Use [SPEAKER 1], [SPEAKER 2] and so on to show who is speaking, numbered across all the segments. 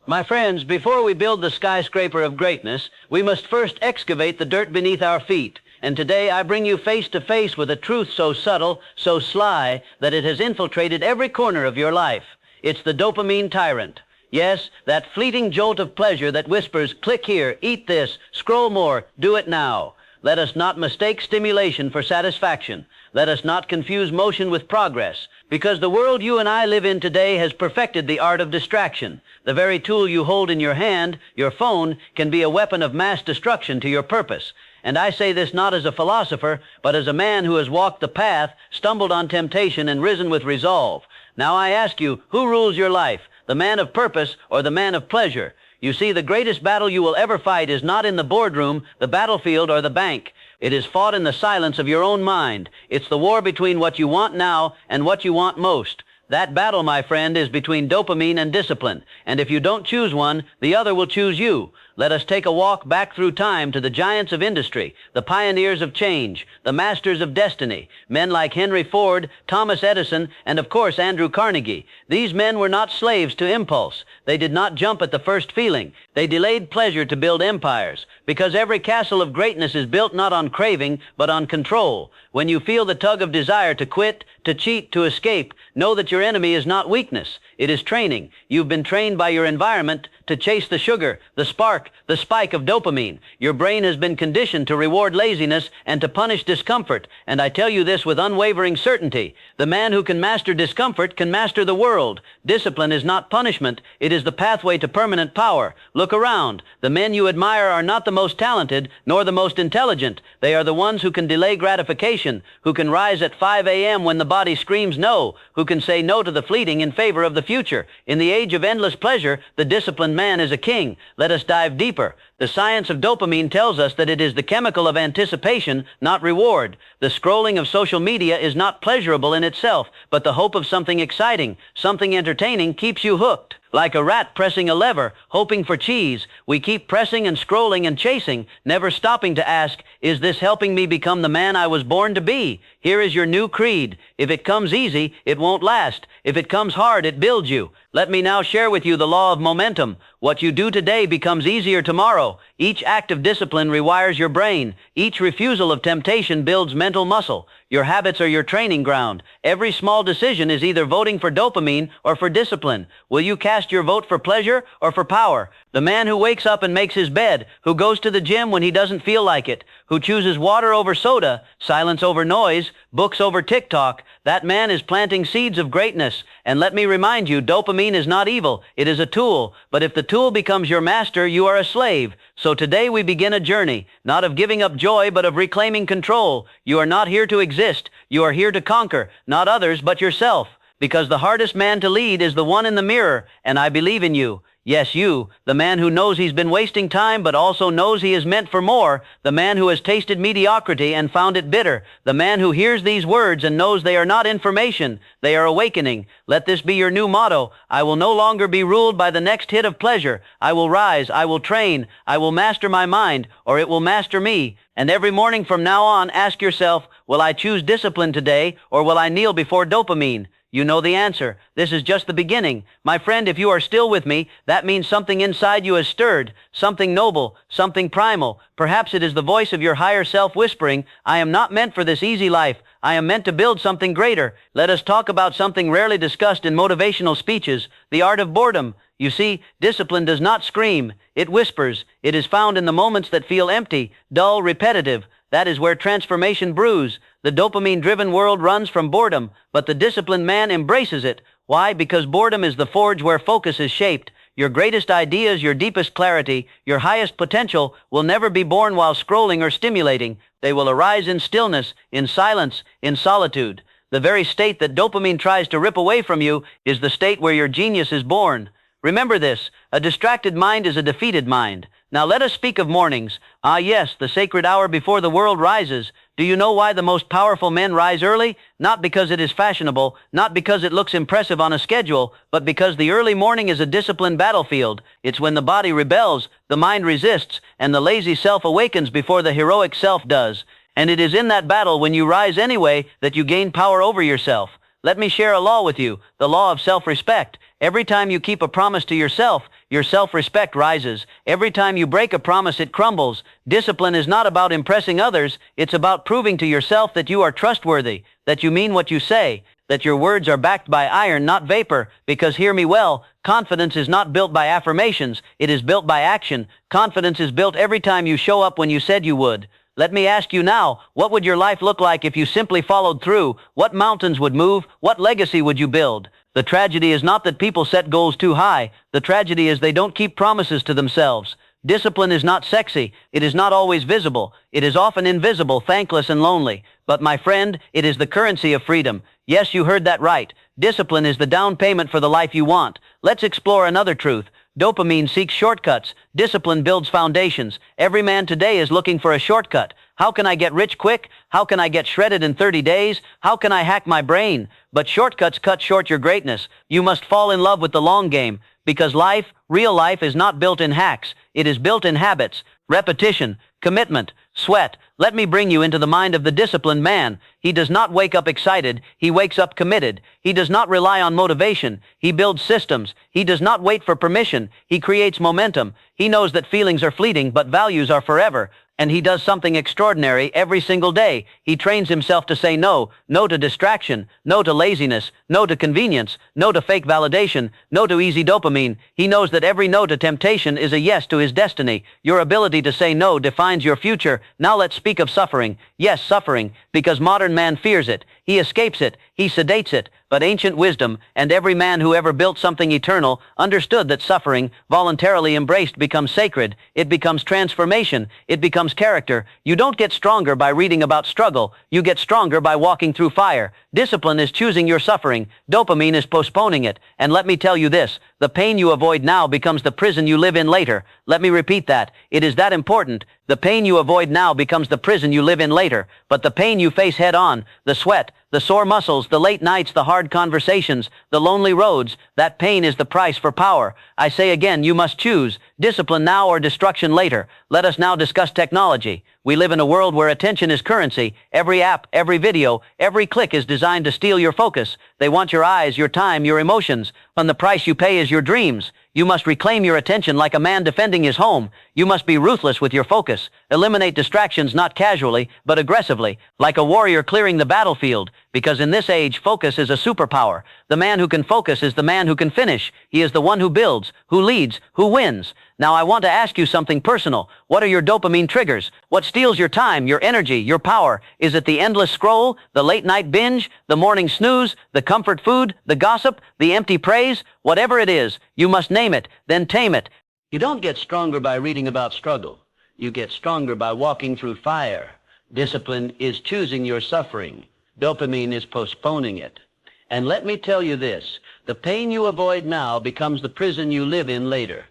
[SPEAKER 1] My friends, before we build the skyscraper of greatness, we must first excavate the dirt beneath our feet. And today I bring you face to face with a truth so subtle, so sly, that it has infiltrated every corner of your life. It's the dopamine tyrant. Yes, that fleeting jolt of pleasure that whispers, click here, eat this, scroll more, do it now. Let us not mistake stimulation for satisfaction. Let us not confuse motion with progress, because the world you and I live in today has perfected the art of distraction. The very tool you hold in your hand, your phone, can be a weapon of mass destruction to your purpose. And I say this not as a philosopher, but as a man who has walked the path, stumbled on temptation, and risen with resolve. Now I ask you, who rules your life, the man of purpose or the man of pleasure? You see, the greatest battle you will ever fight is not in the boardroom, the battlefield, or the bank. It is fought in the silence of your own mind. It's the war between what you want now and what you want most. That battle, my friend, is between dopamine and discipline. And if you don't choose one, the other will choose you. Let us take a walk back through time to the giants of industry, the pioneers of change, the masters of destiny, men like Henry Ford, Thomas Edison, and of course Andrew Carnegie. These men were not slaves to impulse. They did not jump at the first feeling. They delayed pleasure to build empires, because every castle of greatness is built not on craving, but on control. When you feel the tug of desire to quit, to cheat, to escape, know that your enemy is not weakness. It is training. You've been trained by your environment to chase the sugar, the spark, the spike of dopamine. Your brain has been conditioned to reward laziness and to punish discomfort. And I tell you this with unwavering certainty. The man who can master discomfort can master the world. Discipline is not punishment. It is the pathway to permanent power. Look around. The men you admire are not the most talented, nor the most intelligent. They are the ones who can delay gratification, who can rise at 5 a.m. when the body screams no, who can say no to the fleeting in favor of the future. In the age of endless pleasure, the disciplined man is a king. Let us dive deeper. The science of dopamine tells us that it is the chemical of anticipation, not reward. The scrolling of social media is not pleasurable in itself, but the hope of something exciting, something entertaining keeps you hooked. Like a rat pressing a lever, hoping for cheese, we keep pressing and scrolling and chasing, never stopping to ask, is this helping me become the man I was born to be? Here is your new creed. If it comes easy, it won't last. If it comes hard, it builds you. Let me now share with you the law of momentum. What you do today becomes easier tomorrow. Each act of discipline rewires your brain. Each refusal of temptation builds mental muscle. Your habits are your training ground. Every small decision is either voting for dopamine or for discipline. Will you cast your vote for pleasure or for power? The man who wakes up and makes his bed, who goes to the gym when he doesn't feel like it, who chooses water over soda, silence over noise, books over TikTok, that man is planting seeds of greatness. And let me remind you, dopamine is not evil. It is a tool. But if the tool becomes your master, you are a slave. So today we begin a journey, not of giving up joy, but of reclaiming control. You are not here to exist. You are here to conquer, not others, but yourself. Because the hardest man to lead is the one in the mirror, and I believe in you. Yes, you, the man who knows he's been wasting time but also knows he is meant for more, the man who has tasted mediocrity and found it bitter, the man who hears these words and knows they are not information, they are awakening. Let this be your new motto. I will no longer be ruled by the next hit of pleasure. I will rise, I will train, I will master my mind, or it will master me. And every morning from now on, ask yourself, will I choose discipline today, or will I kneel before dopamine? You know the answer. This is just the beginning. My friend, if you are still with me, that means something inside you has stirred, something noble, something primal. Perhaps it is the voice of your higher self whispering, I am not meant for this easy life. I am meant to build something greater. Let us talk about something rarely discussed in motivational speeches, the art of boredom. You see, discipline does not scream. It whispers. It is found in the moments that feel empty, dull, repetitive. That is where transformation brews. The dopamine-driven world runs from boredom, but the disciplined man embraces it. Why? Because boredom is the forge where focus is shaped. Your greatest ideas, your deepest clarity, your highest potential will never be born while scrolling or stimulating. They will arise in stillness, in silence, in solitude. The very state that dopamine tries to rip away from you is the state where your genius is born. Remember this, a distracted mind is a defeated mind. Now let us speak of mornings. Ah yes, the sacred hour before the world rises. Do you know why the most powerful men rise early? Not because it is fashionable, not because it looks impressive on a schedule, but because the early morning is a disciplined battlefield. It's when the body rebels, the mind resists, and the lazy self awakens before the heroic self does. And it is in that battle, when you rise anyway, that you gain power over yourself. Let me share a law with you, the law of self-respect. Every time you keep a promise to yourself, your self-respect rises. Every time you break a promise, it crumbles. Discipline is not about impressing others. It's about proving to yourself that you are trustworthy, that you mean what you say, that your words are backed by iron, not vapor. Because hear me well, confidence is not built by affirmations. It is built by action. Confidence is built every time you show up when you said you would. Let me ask you now, what would your life look like if you simply followed through? What mountains would move? What legacy would you build? The tragedy is not that people set goals too high. The tragedy is they don't keep promises to themselves. Discipline is not sexy. It is not always visible. It is often invisible, thankless, and lonely. But my friend, it is the currency of freedom. Yes, you heard that right. Discipline is the down payment for the life you want. Let's explore another truth. Dopamine seeks shortcuts. Discipline builds foundations. Every man today is looking for a shortcut. How can I get rich quick? How can I get shredded in 30 days? How can I hack my brain? But shortcuts cut short your greatness. You must fall in love with the long game. Because life, real life, is not built in hacks. It is built in habits, repetition, commitment, sweat. Let me bring you into the mind of the disciplined man. He does not wake up excited. He wakes up committed. He does not rely on motivation. He builds systems. He does not wait for permission. He creates momentum. He knows that feelings are fleeting, but values are forever. And he does something extraordinary every single day. He trains himself to say no. No to distraction. No to laziness. No to convenience. No to fake validation. No to easy dopamine. He knows that every no to temptation is a yes to his destiny. Your ability to say no defines your future. Now let's speak of suffering. Yes, suffering, because modern man fears it. He escapes it. He sedates it. But ancient wisdom, and every man who ever built something eternal, understood that suffering, voluntarily embraced, becomes sacred. It becomes transformation. It becomes character. You don't get stronger by reading about struggle. You get stronger by walking through fire. Discipline is choosing your suffering. Dopamine is postponing it. And let me tell you this, the pain you avoid now becomes the prison you live in later. Let me repeat that. It is that important. The pain you avoid now becomes the prison you live in later. But the pain you face head on, the sweat, the sore muscles, the late nights, the hard conversations, the lonely roads, that pain is the price for power. I say again, you must choose discipline now or destruction later. Let us now discuss technology. We live in a world where attention is currency. Every app, every video, every click is designed to steal your focus. They want your eyes, your time, your emotions, and the price you pay is your dreams. You must reclaim your attention like a man defending his home. You must be ruthless with your focus. Eliminate distractions not casually, but aggressively, like a warrior clearing the battlefield. Because in this age, focus is a superpower. The man who can focus is the man who can finish. He is the one who builds, who leads, who wins. Now I want to ask you something personal. What are your dopamine triggers? What steals your time, your energy, your power? Is it the endless scroll, the late night binge, the morning snooze, the comfort food, the gossip, the empty praise? Whatever it is, you must name it, then tame it. You don't get stronger by reading about struggle. You get stronger by walking through fire. Discipline is choosing your suffering. Dopamine is postponing it. And let me tell you this, the pain you avoid now becomes the prison you live in later.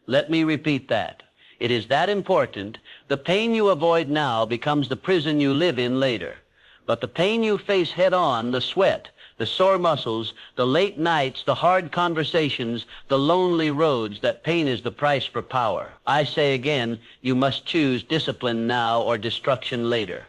[SPEAKER 1] Let me repeat that. It is that important. The pain you avoid now becomes the prison you live in later. But the pain you face head on, the sweat, the sore muscles, the late nights, the hard conversations, the lonely roads, that pain is the price for power. I say again, you must choose discipline now or destruction later.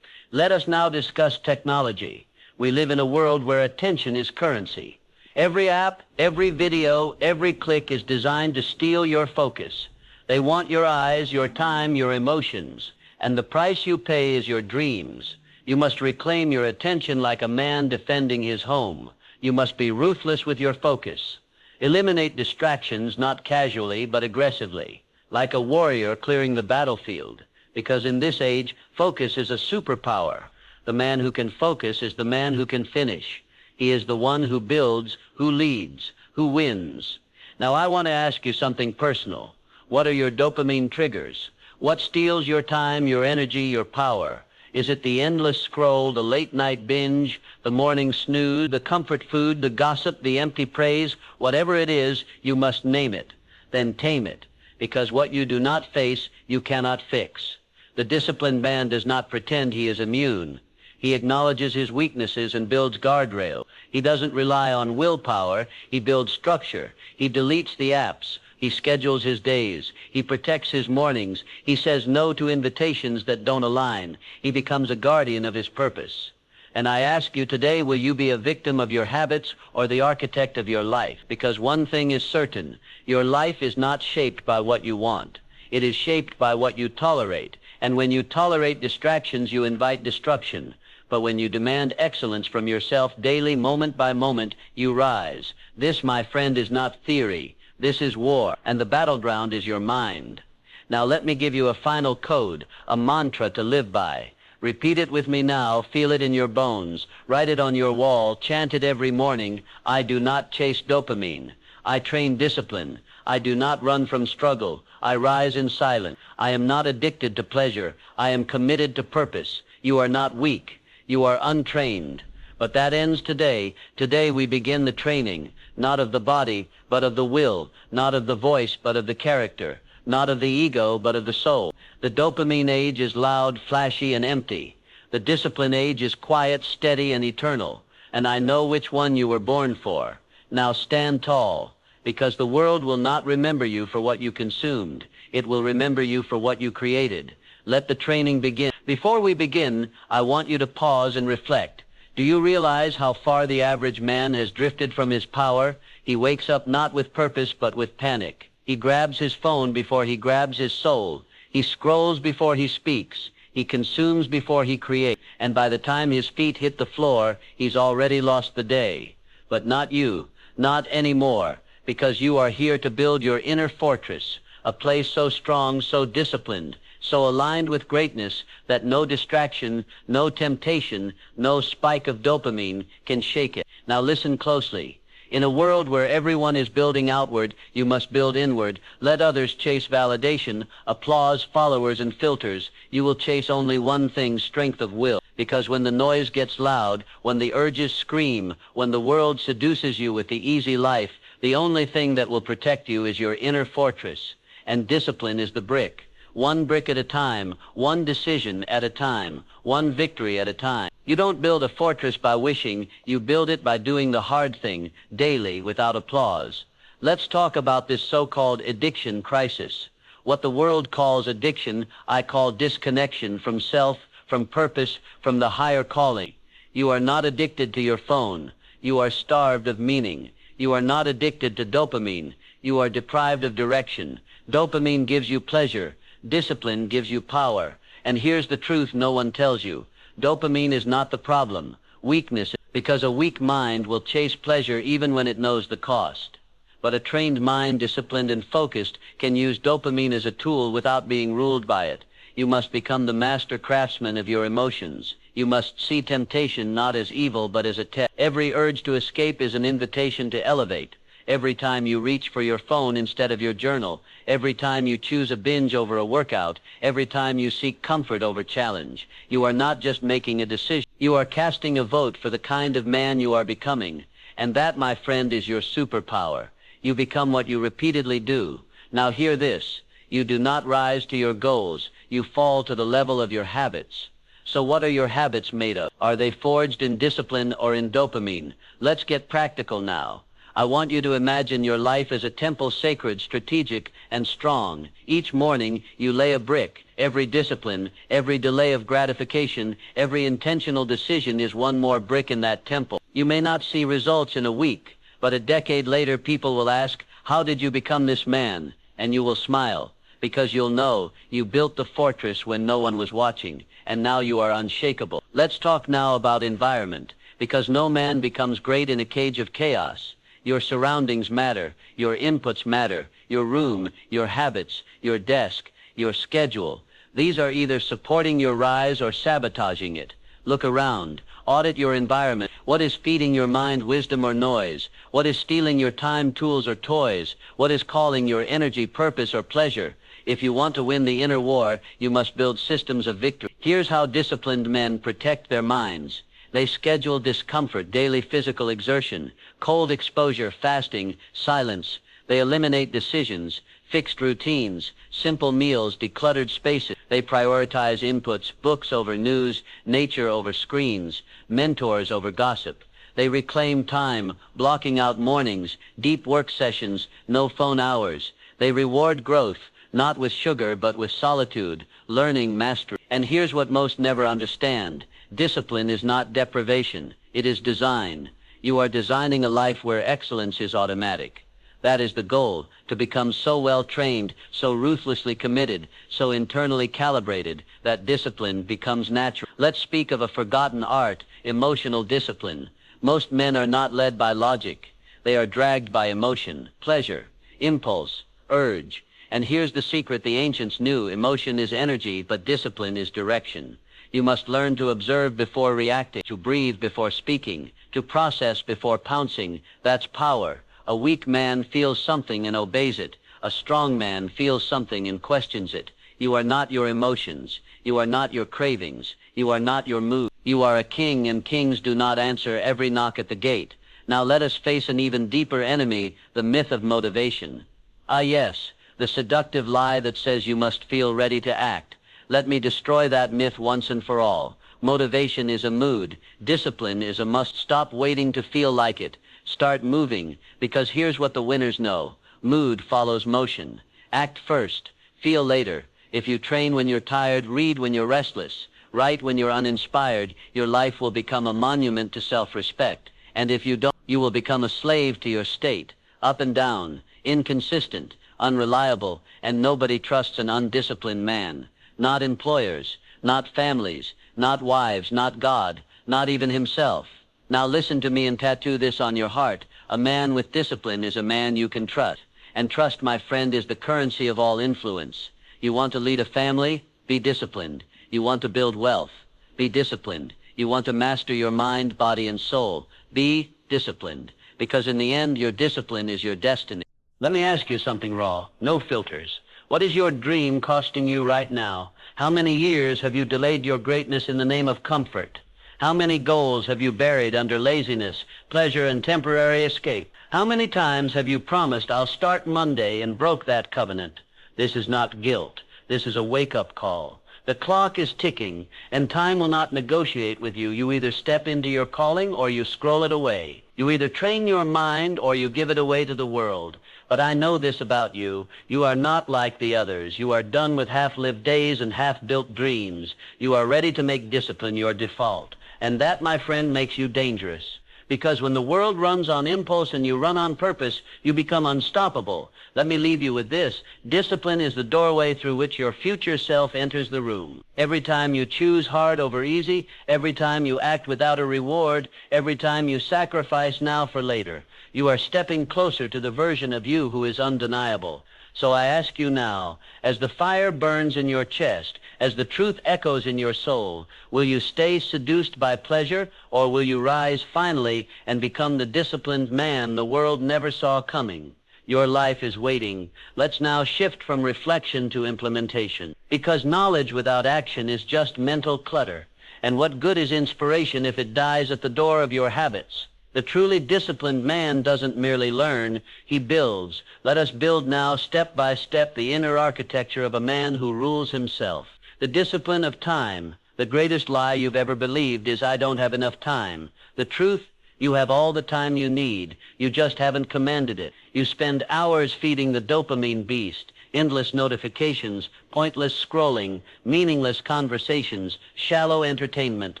[SPEAKER 1] Let us now discuss technology. We live in a world where attention is currency. Every app, every video, every click is designed to steal your focus. They want your eyes, your time, your emotions, and the price you pay is your dreams. You must reclaim your attention like a man defending his home. You must be ruthless with your focus. Eliminate distractions not casually but aggressively, like a warrior clearing the battlefield. Because in this age, focus is a superpower. The man who can focus is the man who can finish. He is the one who builds, who leads, who wins. Now I want to ask you something personal. What are your dopamine triggers? What steals your time, your energy, your power? Is it the endless scroll, the late night binge, the morning snooze, the comfort food, the gossip, the empty praise? Whatever it is, you must name it. Then tame it. Because what you do not face, you cannot fix. The disciplined man does not pretend he is immune. He acknowledges his weaknesses and builds guardrails. He doesn't rely on willpower. He builds structure. He deletes the apps. He schedules his days. He protects his mornings. He says no to invitations that don't align. He becomes a guardian of his purpose. And I ask you today, will you be a victim of your habits or the architect of your life? Because one thing is certain, your life is not shaped by what you want. It is shaped by what you tolerate. And when you tolerate distractions, you invite destruction. But when you demand excellence from yourself daily, moment by moment, you rise. This, my friend, is not theory. This is war, and the battleground is your mind. Now let me give you a final code, a mantra to live by. Repeat it with me now, feel it in your bones, write it on your wall, chant it every morning. I do not chase dopamine. I train discipline. I do not run from struggle. I rise in silence. I am not addicted to pleasure. I am committed to purpose. You are not weak. You are untrained. But that ends today. Today we begin the training, not of the body, but of the will, not of the voice, but of the character, not of the ego, but of the soul. The dopamine age is loud, flashy, and empty. The discipline age is quiet, steady, and eternal. And I know which one you were born for. Now stand tall, because the world will not remember you for what you consumed. It will remember you for what you created. Let the training begin. Before we begin, I want you to pause and reflect. Do you realize how far the average man has drifted from his power? He wakes up not with purpose, but with panic. He grabs his phone before he grabs his soul. He scrolls before he speaks. He consumes before he creates. And by the time his feet hit the floor, he's already lost the day. But not you, not anymore, because you are here to build your inner fortress, a place so strong, so disciplined, so aligned with greatness that no distraction, no temptation, no spike of dopamine can shake it. Now listen closely. In a world where everyone is building outward, you must build inward. Let others chase validation, applause, followers, and filters. You will chase only one thing, strength of will. Because when the noise gets loud, when the urges scream, when the world seduces you with the easy life, the only thing that will protect you is your inner fortress. And discipline is the brick. One brick at a time, one decision at a time, one victory at a time. You don't build a fortress by wishing, you build it by doing the hard thing, daily, without applause. Let's talk about this so-called addiction crisis. What the world calls addiction, I call disconnection from self, from purpose, from the higher calling. You are not addicted to your phone. You are starved of meaning. You are not addicted to dopamine. You are deprived of direction. Dopamine gives you pleasure. Discipline gives you power. And here's the truth no one tells you. Dopamine is not the problem. Weakness, because a weak mind will chase pleasure even when it knows the cost. But a trained mind, disciplined and focused, can use dopamine as a tool without being ruled by it. You must become the master craftsman of your emotions. You must see temptation not as evil but as a test. Every urge to escape is an invitation to elevate. Every time you reach for your phone instead of your journal, every time you choose a binge over a workout, every time you seek comfort over challenge, you are not just making a decision. You are casting a vote for the kind of man you are becoming. And that, my friend, is your superpower. You become what you repeatedly do. Now hear this. You do not rise to your goals. You fall to the level of your habits. So what are your habits made of? Are they forged in discipline or in dopamine? Let's get practical now. I want you to imagine your life as a temple, sacred, strategic, and strong. Each morning, you lay a brick. Every discipline, every delay of gratification, every intentional decision is one more brick in that temple. You may not see results in a week, but a decade later, people will ask, how did you become this man? And you will smile, because you'll know you built the fortress when no one was watching, and now you are unshakable. Let's talk now about environment, because no man becomes great in a cage of chaos. Your surroundings matter, your inputs matter, your room, your habits, your desk, your schedule. These are either supporting your rise or sabotaging it. Look around. Audit your environment. What is feeding your mind wisdom or noise? What is stealing your time, tools, or toys? What is calling your energy, purpose, or pleasure? If you want to win the inner war, you must build systems of victory. Here's how disciplined men protect their minds. They schedule discomfort, daily physical exertion, cold exposure, fasting, silence. They eliminate decisions, fixed routines, simple meals, decluttered spaces. They prioritize inputs, books over news, nature over screens, mentors over gossip. They reclaim time, blocking out mornings, deep work sessions, no phone hours. They reward growth, not with sugar but with solitude, learning, mastery. And here's what most never understand. Discipline is not deprivation. It is design. You are designing a life where excellence is automatic. That is the goal, to become so well trained, so ruthlessly committed, so internally calibrated, that discipline becomes natural. Let's speak of a forgotten art, emotional discipline. Most men are not led by logic. They are dragged by emotion, pleasure, impulse, urge. And here's the secret the ancients knew: emotion is energy, but discipline is direction. You must learn to observe before reacting, to breathe before speaking, to process before pouncing. That's power. A weak man feels something and obeys it. A strong man feels something and questions it. You are not your emotions. You are not your cravings. You are not your mood. You are a king, and kings do not answer every knock at the gate. Now let us face an even deeper enemy, the myth of motivation. Ah yes, the seductive lie that says you must feel ready to act. Let me destroy that myth once and for all. Motivation is a mood. Discipline is a must. Stop waiting to feel like it. Start moving, because here's what the winners know. Mood follows motion. Act first, feel later. If you train when you're tired, read when you're restless, write when you're uninspired, your life will become a monument to self-respect. And if you don't, you will become a slave to your state, up and down, inconsistent, unreliable, and nobody trusts an undisciplined man. Not employers, not families, not wives, not God, not even himself. Now listen to me and tattoo this on your heart. A man with discipline is a man you can trust. And trust, my friend, is the currency of all influence. You want to lead a family? Be disciplined. You want to build wealth? Be disciplined. You want to master your mind, body, and soul? Be disciplined. Because in the end, your discipline is your destiny. Let me ask you something raw. No filters. What is your dream costing you right now? How many years have you delayed your greatness in the name of comfort? How many goals have you buried under laziness, pleasure, and temporary escape? How many times have you promised, "I'll start Monday," and broke that covenant? This is not guilt. This is a wake-up call. The clock is ticking, and time will not negotiate with you. You either step into your calling or you scroll it away. You either train your mind or you give it away to the world. But I know this about you. You are not like the others. You are done with half-lived days and half-built dreams. You are ready to make discipline your default. And that, my friend, makes you dangerous. Because when the world runs on impulse and you run on purpose, you become unstoppable. Let me leave you with this. Discipline is the doorway through which your future self enters the room. Every time you choose hard over easy, every time you act without a reward, every time you sacrifice now for later, you are stepping closer to the version of you who is undeniable. So I ask you now, as the fire burns in your chest, as the truth echoes in your soul, will you stay seduced by pleasure, or will you rise finally and become the disciplined man the world never saw coming? Your life is waiting. Let's now shift from reflection to implementation. Because knowledge without action is just mental clutter. And what good is inspiration if it dies at the door of your habits? The truly disciplined man doesn't merely learn, he builds. Let us build now, step by step, the inner architecture of a man who rules himself. The discipline of time. The greatest lie you've ever believed is, "I don't have enough time." The truth, you have all the time you need. You just haven't commanded it. You spend hours feeding the dopamine beast. Endless notifications, pointless scrolling, meaningless conversations, shallow entertainment,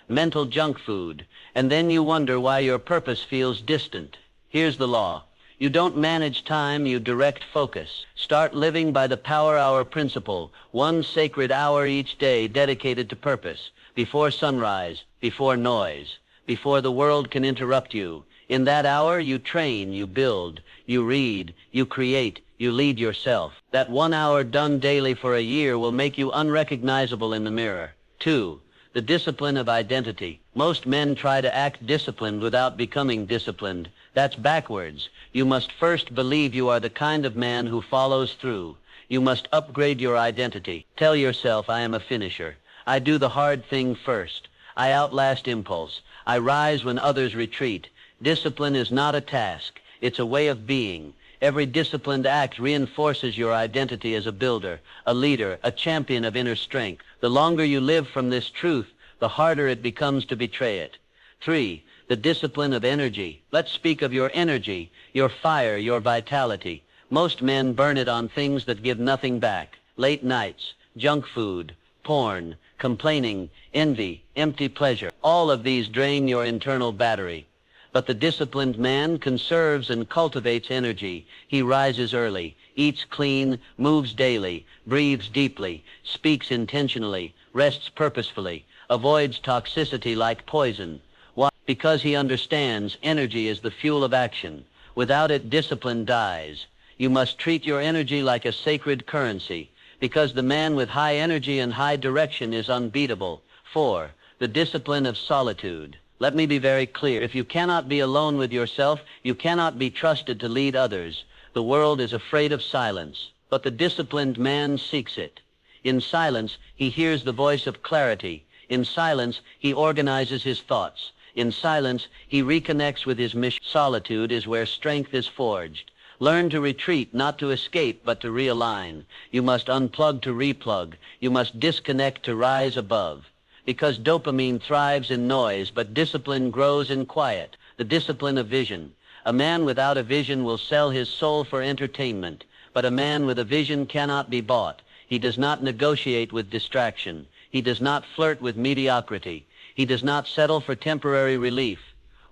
[SPEAKER 1] mental junk food. And then you wonder why your purpose feels distant. Here's the law. You don't manage time, you direct focus. Start living by the power hour principle, one sacred hour each day dedicated to purpose, before sunrise, before noise, before the world can interrupt you. In that hour, you train, you build, you read, you create, you lead yourself. That 1 hour done daily for a year will make you unrecognizable in the mirror. 2. The discipline of identity. Most men try to act disciplined without becoming disciplined. That's backwards. You must first believe you are the kind of man who follows through. You must upgrade your identity. Tell yourself, "I am a finisher. I do the hard thing first. I outlast impulse. I rise when others retreat." Discipline is not a task. It's a way of being. Every disciplined act reinforces your identity as a builder, a leader, a champion of inner strength. The longer you live from this truth, the harder it becomes to betray it. 3. The discipline of energy. Let's speak of your energy, your fire, your vitality. Most men burn it on things that give nothing back. Late nights, junk food, porn, complaining, envy, empty pleasure. All of these drain your internal battery. But the disciplined man conserves and cultivates energy. He rises early, eats clean, moves daily, breathes deeply, speaks intentionally, rests purposefully, avoids toxicity like poison. Why? Because he understands energy is the fuel of action. Without it, discipline dies. You must treat your energy like a sacred currency, because the man with high energy and high direction is unbeatable. 4. The discipline of solitude. Let me be very clear. If you cannot be alone with yourself, you cannot be trusted to lead others. The world is afraid of silence, but the disciplined man seeks it. In silence, he hears the voice of clarity. In silence, he organizes his thoughts. In silence, he reconnects with his mission. Solitude is where strength is forged. Learn to retreat, not to escape, but to realign. You must unplug to replug. You must disconnect to rise above. Because dopamine thrives in noise, but discipline grows in quiet. The discipline of vision. A man without a vision will sell his soul for entertainment, but a man with a vision cannot be bought. He does not negotiate with distraction. He does not flirt with mediocrity. He does not settle for temporary relief.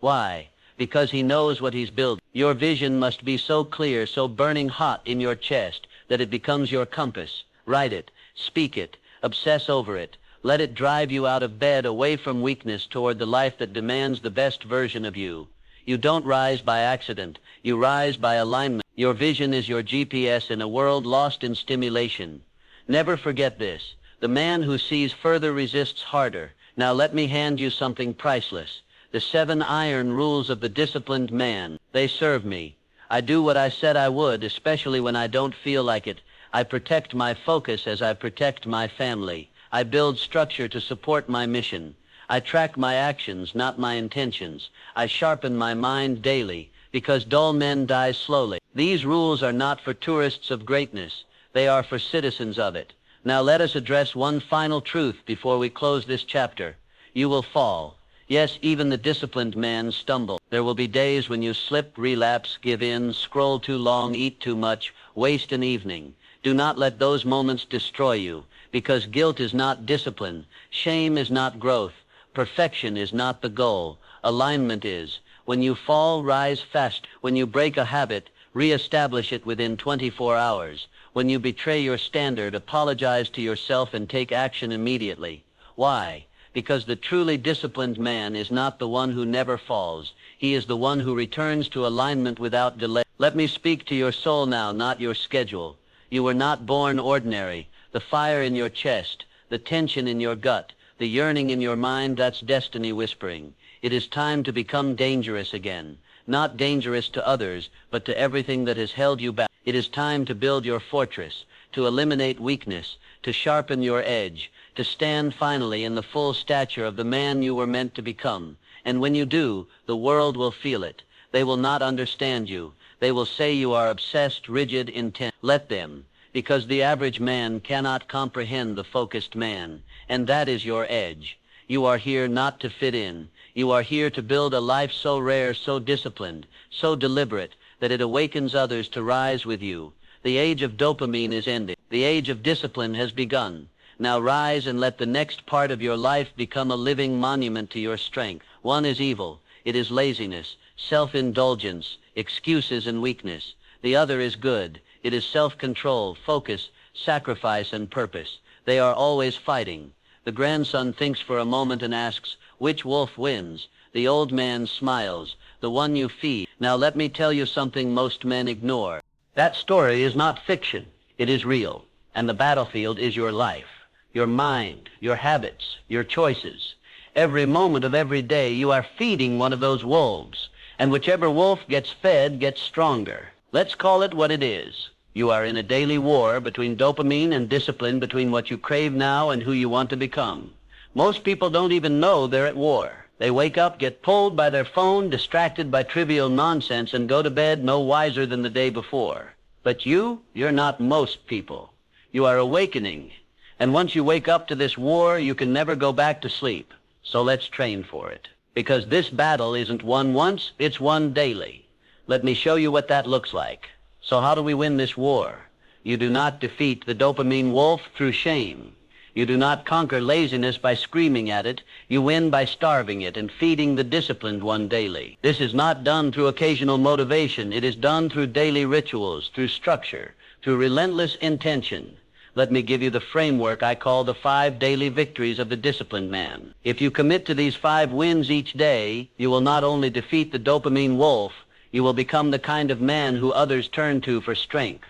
[SPEAKER 1] Why? Because he knows what he's building. Your vision must be so clear, so burning hot in your chest, that it becomes your compass. Write it, speak it, obsess over it. Let it drive you out of bed, away from weakness, toward the life that demands the best version of you. You don't rise by accident. You rise by alignment. Your vision is your GPS in a world lost in stimulation. Never forget this. The man who sees further resists harder. Now let me hand you something priceless. The 7 iron rules of the disciplined man. They serve me. I do what I said I would, especially when I don't feel like it. I protect my focus as I protect my family. I build structure to support my mission. I track my actions, not my intentions. I sharpen my mind daily, because dull men die slowly. These rules are not for tourists of greatness. They are for citizens of it. Now let us address one final truth before we close this chapter. You will fall. Yes, even the disciplined man stumbles. There will be days when you slip, relapse, give in, scroll too long, eat too much, waste an evening. Do not let those moments destroy you, because guilt is not discipline. Shame is not growth. Perfection is not the goal. Alignment is. When you fall, rise fast. When you break a habit, reestablish it within 24 hours. When you betray your standard, apologize to yourself and take action immediately. Why? Because the truly disciplined man is not the one who never falls. He is the one who returns to alignment without delay. Let me speak to your soul now, not your schedule. You were not born ordinary. The fire in your chest, the tension in your gut, the yearning in your mind, that's destiny whispering. It is time to become dangerous again. Not dangerous to others, but to everything that has held you back. It is time to build your fortress, to eliminate weakness, to sharpen your edge, to stand finally in the full stature of the man you were meant to become. And when you do, the world will feel it. They will not understand you. They will say you are obsessed, rigid, intense. Let them, because the average man cannot comprehend the focused man, and that is your edge. You are here not to fit in. You are here to build a life so rare, so disciplined, so deliberate, that it awakens others to rise with you. The age of dopamine is ending. The age of discipline has begun. Now rise and let the next part of your life become a living monument to your strength. One is evil. It is laziness, self-indulgence, excuses and weakness. The other is good. It is self-control, focus, sacrifice and purpose. They are always fighting. The grandson thinks for a moment and asks, which wolf wins? The old man smiles, the one you feed. Now let me tell you something most men ignore. That story is not fiction. It is real. And the battlefield is your life, your mind, your habits, your choices. Every moment of every day you are feeding one of those wolves. And whichever wolf gets fed gets stronger. Let's call it what it is. You are in a daily war between dopamine and discipline, between what you crave now and who you want to become. Most people don't even know they're at war. They wake up, get pulled by their phone, distracted by trivial nonsense, and go to bed no wiser than the day before. But you're not most people. You are awakening. And once you wake up to this war, you can never go back to sleep. So let's train for it. Because this battle isn't won once, it's won daily. Let me show you what that looks like. So how do we win this war? You do not defeat the dopamine wolf through shame. You do not conquer laziness by screaming at it. You win by starving it and feeding the disciplined one daily. This is not done through occasional motivation. It is done through daily rituals, through structure, through relentless intention. Let me give you the framework I call the 5 daily victories of the disciplined man. If you commit to these 5 wins each day, you will not only defeat the dopamine wolf, you will become the kind of man who others turn to for strength.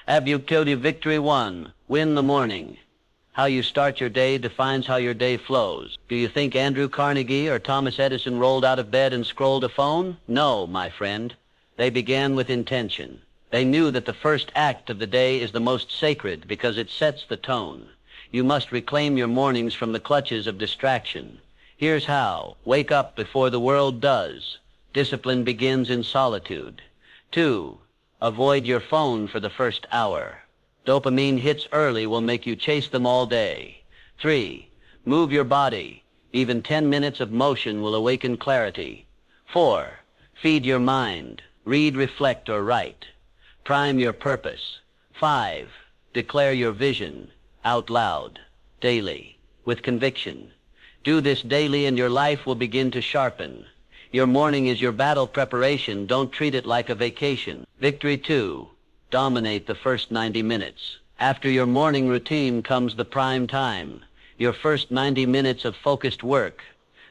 [SPEAKER 1] Abjunctive Victory 1. Win the morning. How you start your day defines how your day flows. Do you think Andrew Carnegie or Thomas Edison rolled out of bed and scrolled a phone? No, my friend. They began with intention. They knew that the first act of the day is the most sacred because it sets the tone. You must reclaim your mornings from the clutches of distraction. Here's how. Wake up before the world does. Discipline begins in solitude. 2. Avoid your phone for the first hour. Dopamine hits early will make you chase them all day. 3. Move your body. Even 10 minutes of motion will awaken clarity. 4. Feed your mind. Read, reflect, or write. Prime your purpose. 5. Declare your vision out loud, daily, with conviction. Do this daily and your life will begin to sharpen. Your morning is your battle preparation. Don't treat it like a vacation. Victory 2. Dominate the first 90 minutes. After your morning routine comes the prime time, your first 90 minutes of focused work.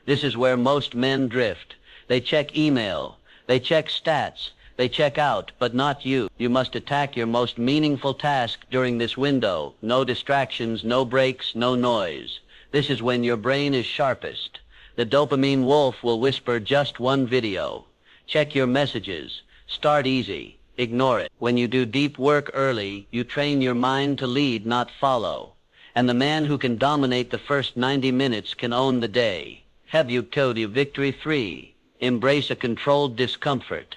[SPEAKER 1] This is where most men drift. They check email, they check stats, they check out, but not you. You must attack your most meaningful task during this window. No distractions, no breaks, no noise. This is when your brain is sharpest. The dopamine wolf will whisper just one video. Check your messages. Start easy. Ignore it. When you do deep work early, you train your mind to lead, not follow. And the man who can dominate the first 90 minutes can own the day. Have you told you Victory 3? Embrace a controlled discomfort.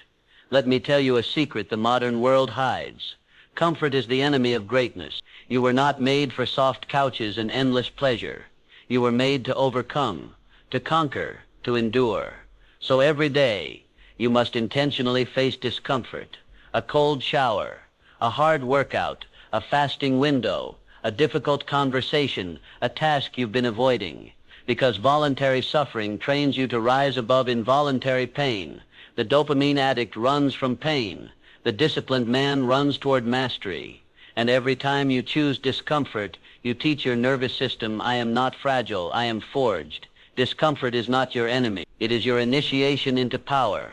[SPEAKER 1] Let me tell you a secret the modern world hides. Comfort is the enemy of greatness. You were not made for soft couches and endless pleasure. You were made to overcome, to conquer, to endure. So every day, you must intentionally face discomfort. A cold shower, a hard workout, a fasting window, a difficult conversation, a task you've been avoiding. Because voluntary suffering trains you to rise above involuntary pain. The dopamine addict runs from pain. The disciplined man runs toward mastery. And every time you choose discomfort, you teach your nervous system, I am not fragile, I am forged. Discomfort is not your enemy. It is your initiation into power.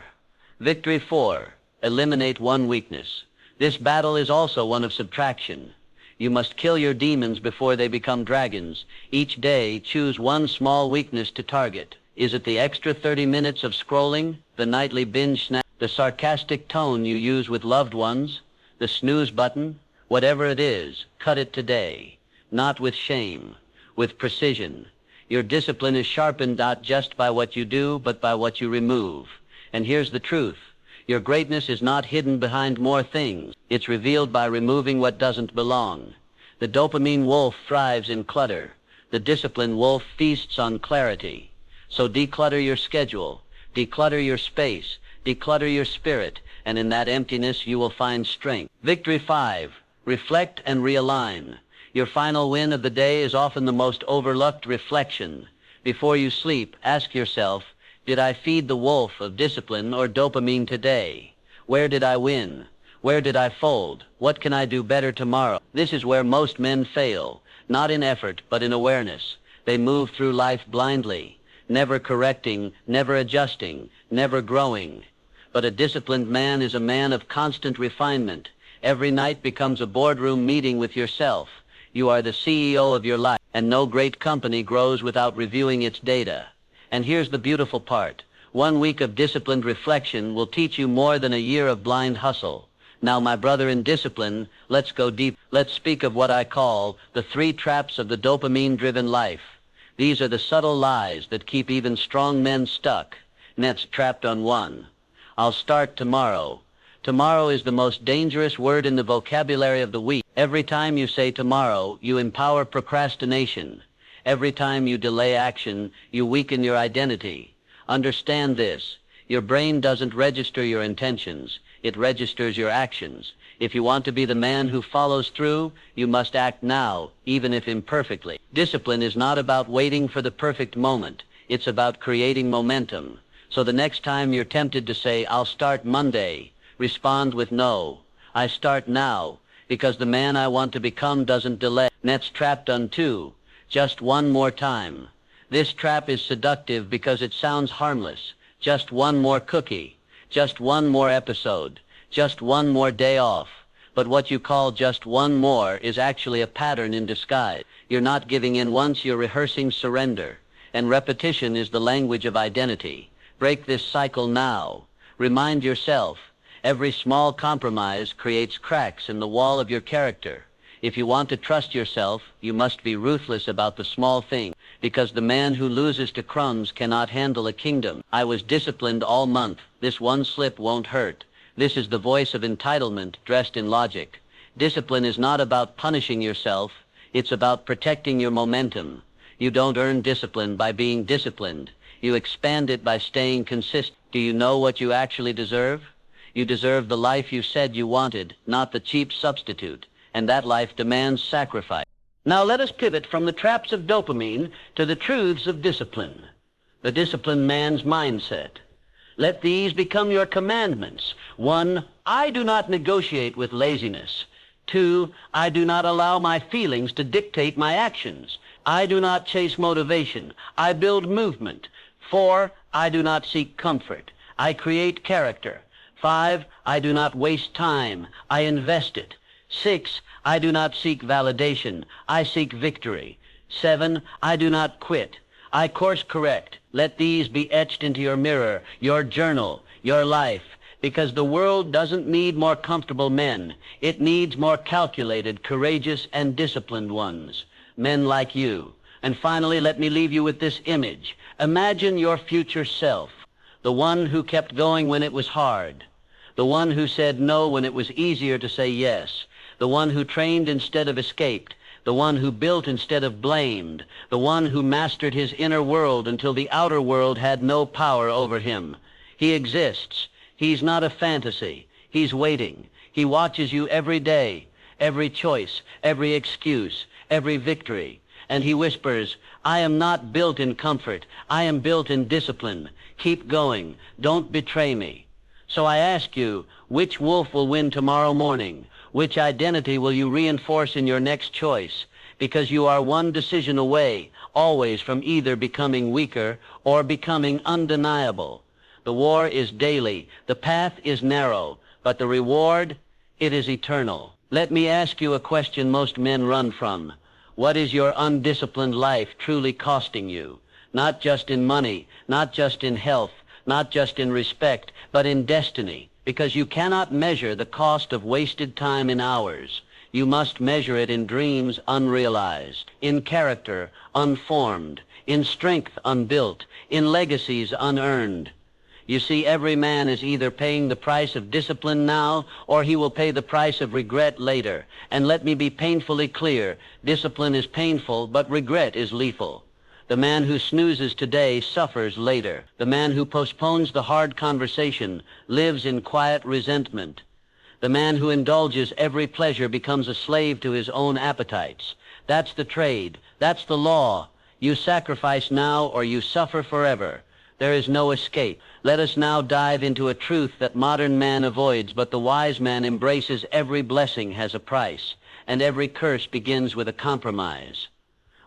[SPEAKER 1] Victory 4. Eliminate one weakness. This battle is also one of subtraction. You must kill your demons before they become dragons. Each day, choose one small weakness to target. Is it the extra 30 minutes of scrolling, the nightly binge snack, the sarcastic tone you use with loved ones, the snooze button? Whatever it is, cut it today. Not with shame, with precision. Your discipline is sharpened not just by what you do, but by what you remove. And here's the truth. Your greatness is not hidden behind more things. It's revealed by removing what doesn't belong. The dopamine wolf thrives in clutter. The disciplined wolf feasts on clarity. So declutter your schedule, declutter your space, declutter your spirit, and in that emptiness you will find strength. Victory 5. Reflect and realign. Your final win of the day is often the most overlooked reflection. Before you sleep, ask yourself, did I feed the wolf of discipline or dopamine today? Where did I win? Where did I fold? What can I do better tomorrow? This is where most men fail, not in effort, but in awareness. They move through life blindly, never correcting, never adjusting, never growing. But a disciplined man is a man of constant refinement. Every night becomes a boardroom meeting with yourself. You are the CEO of your life, and no great company grows without reviewing its data. And here's the beautiful part. 1 week of disciplined reflection will teach you more than a year of blind hustle. Now, my brother in discipline, let's go deep. Let's speak of what I call the 3 traps of the dopamine-driven life. These are the subtle lies that keep even strong men stuck. Nets trapped on 1. I'll start tomorrow. Tomorrow is the most dangerous word in the vocabulary of the week. Every time you say tomorrow, you empower procrastination. Every time you delay action, you weaken your identity. Understand this. Your brain doesn't register your intentions. It registers your actions. If you want to be the man who follows through, you must act now, even if imperfectly. Discipline is not about waiting for the perfect moment. It's about creating momentum. So the next time you're tempted to say, "I'll start Monday," respond with, "No, I start now, because the man I want to become doesn't delay." Next trap done too. Just one more time. This trap is seductive because it sounds harmless. Just one more cookie. Just one more episode. Just one more day off. But what you call just one more is actually a pattern in disguise. You're not giving in once, you're rehearsing surrender. And repetition is the language of identity. Break this cycle now. Remind yourself, every small compromise creates cracks in the wall of your character. If you want to trust yourself, you must be ruthless about the small things, because the man who loses to crumbs cannot handle a kingdom. I was disciplined all month. This one slip won't hurt. This is the voice of entitlement dressed in logic. Discipline is not about punishing yourself. It's about protecting your momentum. You don't earn discipline by being disciplined. You expand it by staying consistent. Do you know what you actually deserve? You deserve the life you said you wanted, not the cheap substitute. And that life demands sacrifice. Now let us pivot from the traps of dopamine to the truths of discipline. The disciplined man's mindset. Let these become your commandments. 1, I do not negotiate with laziness. 2, I do not allow my feelings to dictate my actions. I do not chase motivation. I build movement. 4, I do not seek comfort. I create character. 5, I do not waste time. I invest it. 6, I do not seek validation. I seek victory. 7, I do not quit. I course correct. Let these be etched into your mirror, your journal, your life, because the world doesn't need more comfortable men. It needs more calculated, courageous, and disciplined ones. Men like you. And finally, let me leave you with this image. Imagine your future self, the one who kept going when it was hard, the one who said no when it was easier to say yes, the one who trained instead of escaped, the one who built instead of blamed, the one who mastered his inner world until the outer world had no power over him. He exists. He's not a fantasy. He's waiting. He watches you every day, every choice, every excuse, every victory. And he whispers, I am not built in comfort. I am built in discipline. Keep going. Don't betray me. So I ask you, which wolf will win tomorrow morning? Which identity will you reinforce in your next choice? Because you are one decision away, always, from either becoming weaker or becoming undeniable. The war is daily. The path is narrow. But the reward, it is eternal. Let me ask you a question most men run from. What is your undisciplined life truly costing you? Not just in money, not just in health, not just in respect, but in destiny. Because you cannot measure the cost of wasted time in hours. You must measure it in dreams unrealized, in character unformed, in strength unbuilt, in legacies unearned. You see, every man is either paying the price of discipline now, or he will pay the price of regret later. And let me be painfully clear, discipline is painful, but regret is lethal. The man who snoozes today suffers later. The man who postpones the hard conversation lives in quiet resentment. The man who indulges every pleasure becomes a slave to his own appetites. That's the trade. That's the law. You sacrifice now or you suffer forever. There is no escape. Let us now dive into a truth that modern man avoids, but the wise man embraces. Every blessing has a price, and every curse begins with a compromise.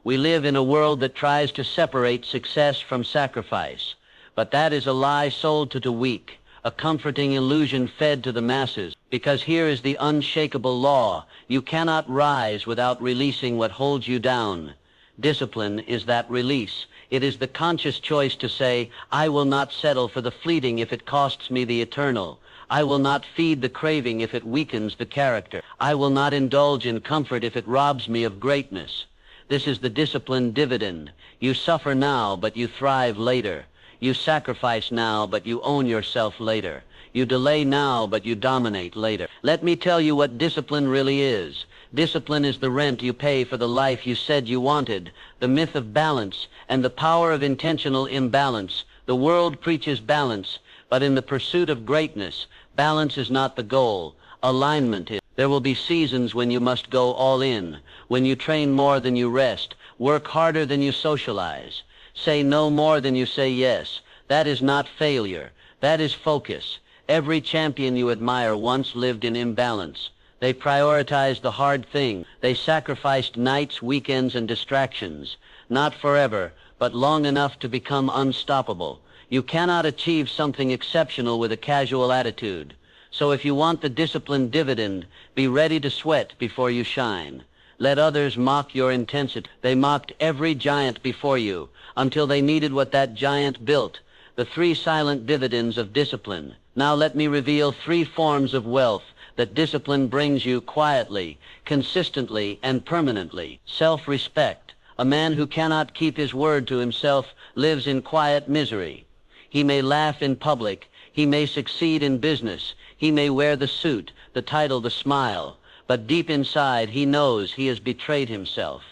[SPEAKER 1] We live in a world that tries to separate success from sacrifice, but that is a lie sold to the weak, a comforting illusion fed to the masses, because here is the unshakable law. You cannot rise without releasing what holds you down. Discipline is that release. It is the conscious choice to say, I will not settle for the fleeting if it costs me the eternal. I will not feed the craving if it weakens the character. I will not indulge in comfort if it robs me of greatness. This is the discipline dividend. You suffer now, but you thrive later. You sacrifice now, but you own yourself later. You delay now, but you dominate later. Let me tell you what discipline really is. Discipline is the rent you pay for the life you said you wanted, the myth of balance, and the power of intentional imbalance. The world preaches balance, but in the pursuit of greatness, balance is not the goal. Alignment is. There will be seasons when you must go all in, when you train more than you rest, work harder than you socialize, say no more than you say yes. That is not failure. That is focus. Every champion you admire once lived in imbalance. They prioritized the hard thing. They sacrificed nights, weekends, and distractions. Not forever, but long enough to become unstoppable. You cannot achieve something exceptional with a casual attitude. So if you want the disciplined dividend, be ready to sweat before you shine. Let others mock your intensity. They mocked every giant before you until they needed what that giant built. The 3 silent dividends of discipline. Now let me reveal 3 forms of wealth that discipline brings you quietly, consistently, and permanently. Self-respect. A man who cannot keep his word to himself lives in quiet misery. He may laugh in public. He may succeed in business. He may wear the suit, the title, the smile. But deep inside, he knows he has betrayed himself.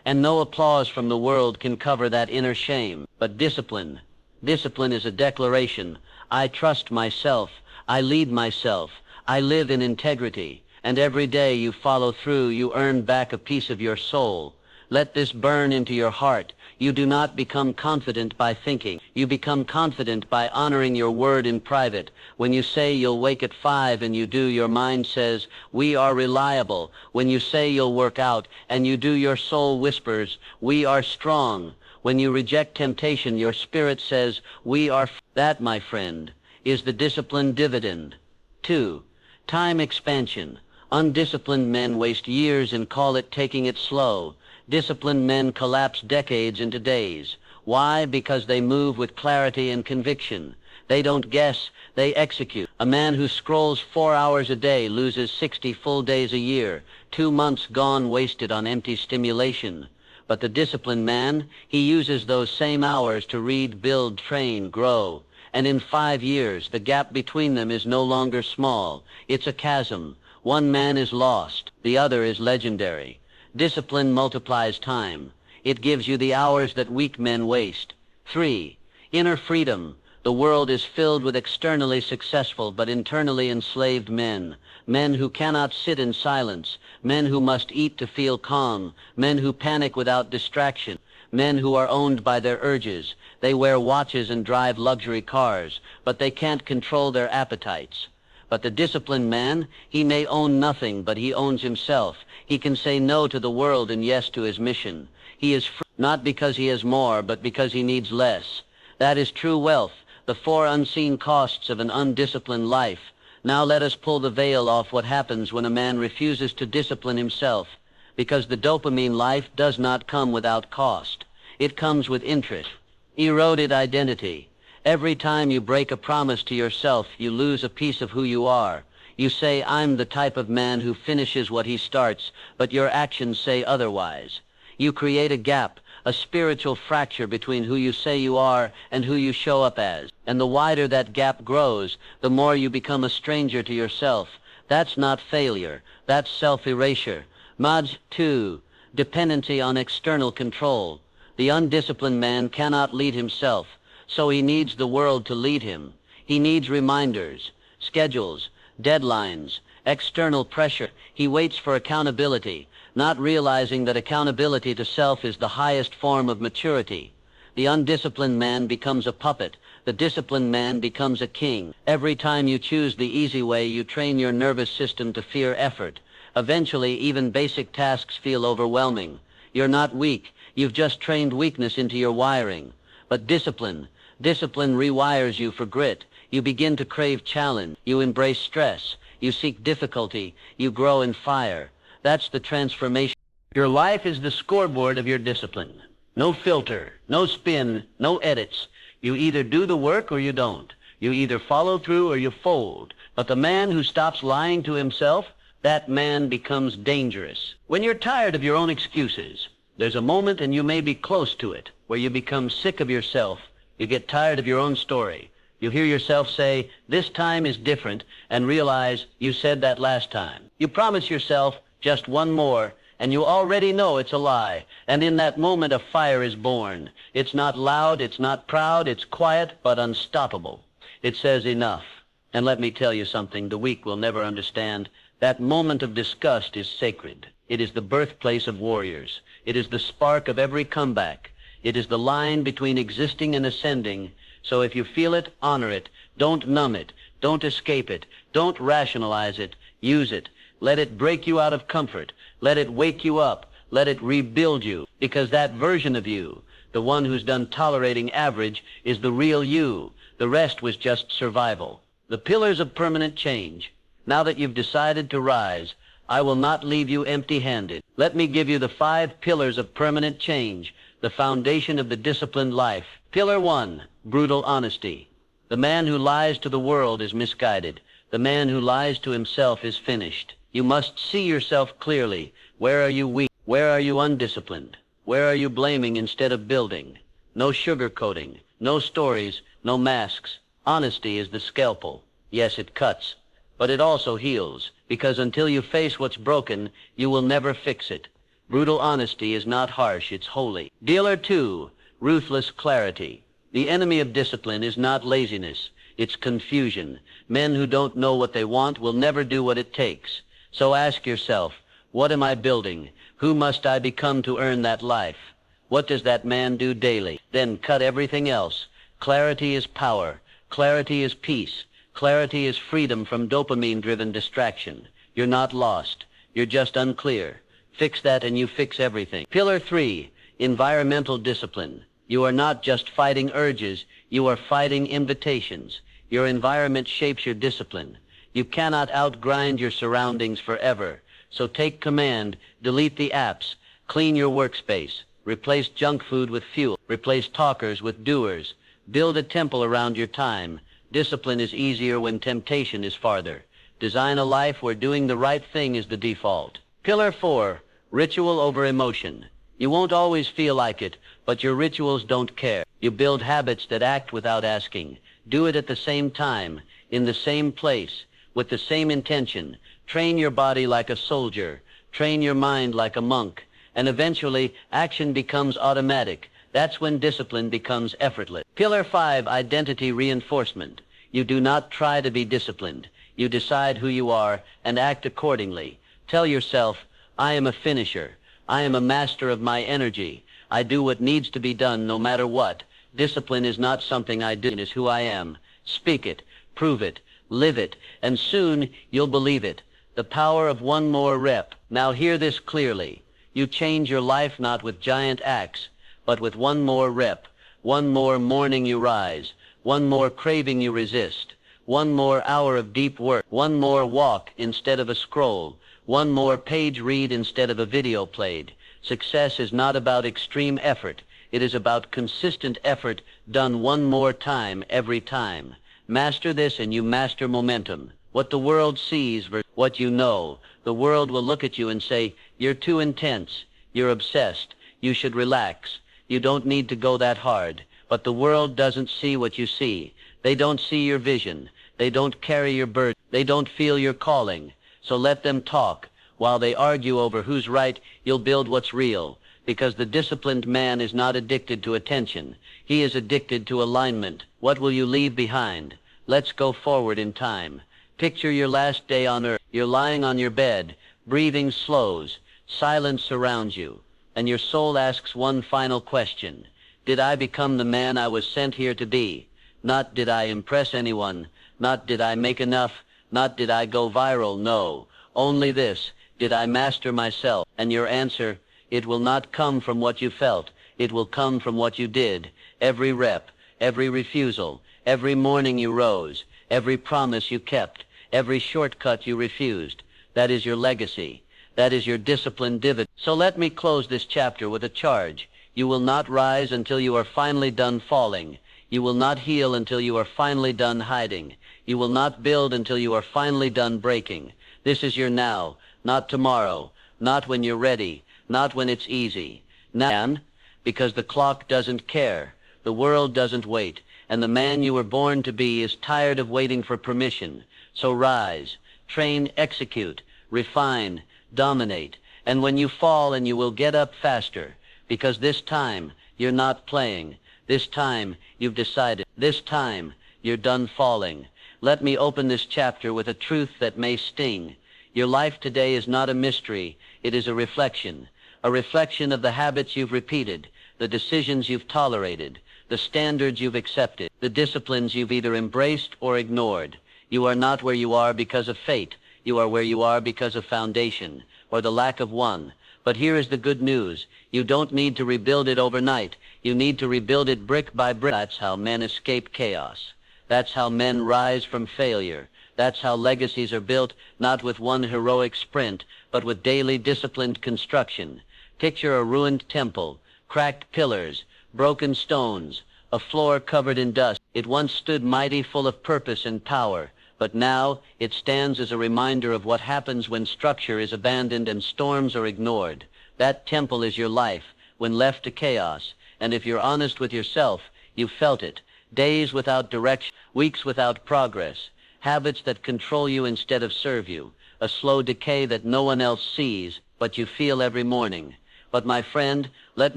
[SPEAKER 1] And no applause from the world can cover that inner shame. But discipline is a declaration. I trust myself. I lead myself. I live in integrity. And every day you follow through, you earn back a piece of your soul. Let this burn into your heart. You do not become confident by thinking. You become confident by honoring your word in private. When you say you'll wake at 5 and you do, your mind says, we are reliable. When you say you'll work out and you do, your soul whispers, we are strong. When you reject temptation, your spirit says, we are. That, my friend, is the disciplined dividend. 2. Time expansion. Undisciplined men waste years and call it taking it slow. Disciplined men collapse decades into days. Why? Because they move with clarity and conviction. They don't guess, they execute. A man who scrolls 4 hours a day loses 60 full days a year, 2 months gone wasted on empty stimulation. But the disciplined man, he uses those same hours to read, build, train, grow. And in 5 years, the gap between them is no longer small. It's a chasm. One man is lost, the other is legendary. Discipline multiplies time. It gives you the hours that weak men waste. 3. Inner freedom. The world is filled with externally successful but internally enslaved men. Men who cannot sit in silence. Men who must eat to feel calm. Men who panic without distraction. Men who are owned by their urges. They wear watches and drive luxury cars, but they can't control their appetites. But the disciplined man, he may own nothing, but he owns himself. He can say no to the world and yes to his mission. He is free, not because he has more, but because he needs less. That is true wealth, the 4 unseen costs of an undisciplined life. Now let us pull the veil off what happens when a man refuses to discipline himself. Because the dopamine life does not come without cost. It comes with interest. Eroded identity. Every time you break a promise to yourself, you lose a piece of who you are. You say, I'm the type of man who finishes what he starts, but your actions say otherwise. You create a gap, a spiritual fracture between who you say you are and who you show up as. And the wider that gap grows, the more you become a stranger to yourself. That's not failure. That's self-erasure. Mod 2. Dependency on external control. The undisciplined man cannot lead himself, so he needs the world to lead him. He needs reminders, schedules, deadlines, external pressure. He waits for accountability, not realizing that accountability to self is the highest form of maturity. The undisciplined man becomes a puppet. The disciplined man becomes a king. Every time you choose the easy way, you train your nervous system to fear effort. Eventually, even basic tasks feel overwhelming. You're not weak. You've just trained weakness into your wiring. But discipline rewires you for grit. You begin to crave challenge. You embrace stress. You seek difficulty. You grow in fire. That's the transformation. Your life is the scoreboard of your discipline. No filter, no spin, no edits. You either do the work or you don't. You either follow through or you fold. But the man who stops lying to himself, that man becomes dangerous. When you're tired of your own excuses, there's a moment, and you may be close to it, where you become sick of yourself. You get tired of your own story. You hear yourself say, this time is different, and realize you said that last time. You promise yourself just one more, and you already know it's a lie. And in that moment, a fire is born. It's not loud, it's not proud, it's quiet, but unstoppable. It says enough. And let me tell you something the weak will never understand. That moment of disgust is sacred. It is the birthplace of warriors. It is the spark of every comeback. It is the line between existing and ascending. So if you feel it, honor it. Don't numb it. Don't escape it. Don't rationalize it. Use it. Let it break you out of comfort. Let it wake you up. Let it rebuild you. Because that version of you, the one who's done tolerating average, is the real you. The rest was just survival. The pillars of permanent change. Now that you've decided to rise, I will not leave you empty-handed. Let me give you the 5 pillars of permanent change, the foundation of the disciplined life. Pillar 1, brutal honesty. The man who lies to the world is misguided. The man who lies to himself is finished. You must see yourself clearly. Where are you weak? Where are you undisciplined? Where are you blaming instead of building? No sugarcoating, no stories, no masks. Honesty is the scalpel. Yes, it cuts, but it also heals, because until you face what's broken, you will never fix it. Brutal honesty is not harsh, it's holy. Dealer 2, ruthless clarity. The enemy of discipline is not laziness, it's confusion. Men who don't know what they want will never do what it takes. So ask yourself, what am I building? Who must I become to earn that life? What does that man do daily? Then cut everything else. Clarity is power. Clarity is peace. Clarity is freedom from dopamine-driven distraction. You're not lost. You're just unclear. Fix that and you fix everything. Pillar 3, environmental discipline. You are not just fighting urges. You are fighting invitations. Your environment shapes your discipline. You cannot outgrind your surroundings forever. So take command, delete the apps, clean your workspace, replace junk food with fuel, replace talkers with doers, build a temple around your time. Discipline is easier when temptation is farther. Design a life where doing the right thing is the default. Pillar 4, ritual over emotion. You won't always feel like it, but your rituals don't care. You build habits that act without asking. Do it at the same time, in the same place, with the same intention. Train your body like a soldier. Train your mind like a monk. And eventually, action becomes automatic. That's when discipline becomes effortless. Pillar 5, identity reinforcement. You do not try to be disciplined. You decide who you are and act accordingly. Tell yourself, I am a finisher. I am a master of my energy. I do what needs to be done no matter what. Discipline is not something I do. It is who I am. Speak it, prove it, live it, and soon you'll believe it. The power of one more rep. Now hear this clearly. You change your life not with giant acts, but with one more rep. One more morning you rise. One more craving you resist. One more hour of deep work. One more walk instead of a scroll. One more page read instead of a video played. Success is not about extreme effort. It is about consistent effort done one more time every time. Master this and you master momentum. What the world sees versus what you know. The world will look at you and say, you're too intense. You're obsessed. You should relax. You don't need to go that hard. But the world doesn't see what you see. They don't see your vision. They don't carry your burden. They don't feel your calling. So let them talk. While they argue over who's right, you'll build what's real. Because the disciplined man is not addicted to attention. He is addicted to alignment. What will you leave behind? Let's go forward in time. Picture your last day on earth. You're lying on your bed. Breathing slows. Silence surrounds you. And your soul asks one final question. Did I become the man I was sent here to be? Not did I impress anyone. Not did I make enough. Not did I go viral. No. Only this. Did I master myself? And your answer, it will not come from what you felt. It will come from what you did. Every rep, every refusal, every morning you rose, every promise you kept, every shortcut you refused. That is your legacy. That is your disciplined dividend. So let me close this chapter with a charge. You will not rise until you are finally done falling. You will not heal until you are finally done hiding. You will not build until you are finally done breaking. This is your now, not tomorrow, not when you're ready, not when it's easy. Now, because the clock doesn't care, the world doesn't wait, and the man you were born to be is tired of waiting for permission. So rise, train, execute, refine, dominate, and when you fall and you will get up faster, because this time you're not playing. This time you've decided. This time you're done falling. Let me open this chapter with a truth that may sting. Your life today is not a mystery. It is a reflection of the habits you've repeated, the decisions you've tolerated, the standards you've accepted, the disciplines you've either embraced or ignored. You are not where you are because of fate. You are where you are because of foundation, or the lack of one. But here is the good news. You don't need to rebuild it overnight. You need to rebuild it brick by brick. That's how men escape chaos. That's how men rise from failure. That's how legacies are built, not with one heroic sprint, but with daily disciplined construction. Picture a ruined temple, cracked pillars, broken stones, a floor covered in dust. It once stood mighty, full of purpose and power, but now it stands as a reminder of what happens when structure is abandoned and storms are ignored. That temple is your life, when left to chaos, and if you're honest with yourself, you've felt it. Days without direction, weeks without progress, habits that control you instead of serve you, a slow decay that no one else sees, but you feel every morning. But my friend, let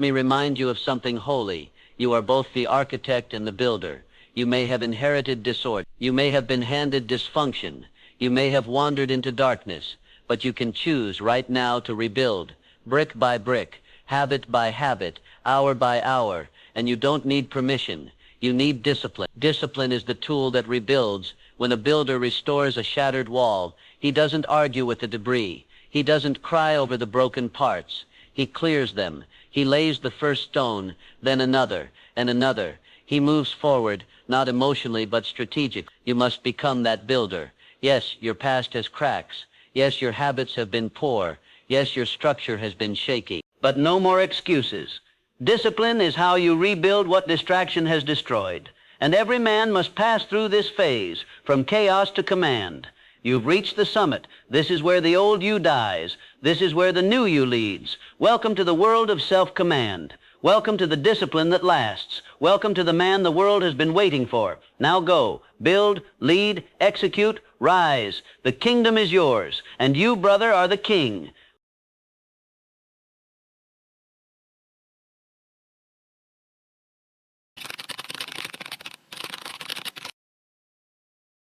[SPEAKER 1] me remind you of something holy. You are both the architect and the builder. You may have inherited disorder. You may have been handed dysfunction. You may have wandered into darkness. But you can choose right now to rebuild, brick by brick, habit by habit, hour by hour. And you don't need permission. You need discipline. Discipline is the tool that rebuilds. When a builder restores a shattered wall, he doesn't argue with the debris. He doesn't cry over the broken parts. He clears them. He lays the first stone, then another, and another. He moves forward, not emotionally but strategic. You must become that builder. Yes, your past has cracks. Yes, your habits have been poor. Yes, your structure has been shaky. But no more excuses. Discipline is how you rebuild what distraction has destroyed. And every man must pass through this phase, from chaos to command. You've reached the summit. This is where the old you dies. This is where the new you leads. Welcome to the world of self-command. Welcome to the discipline that lasts. Welcome to the man the world has been waiting for. Now go. Build, lead, execute, rise. The kingdom is yours, and you, brother, are the king.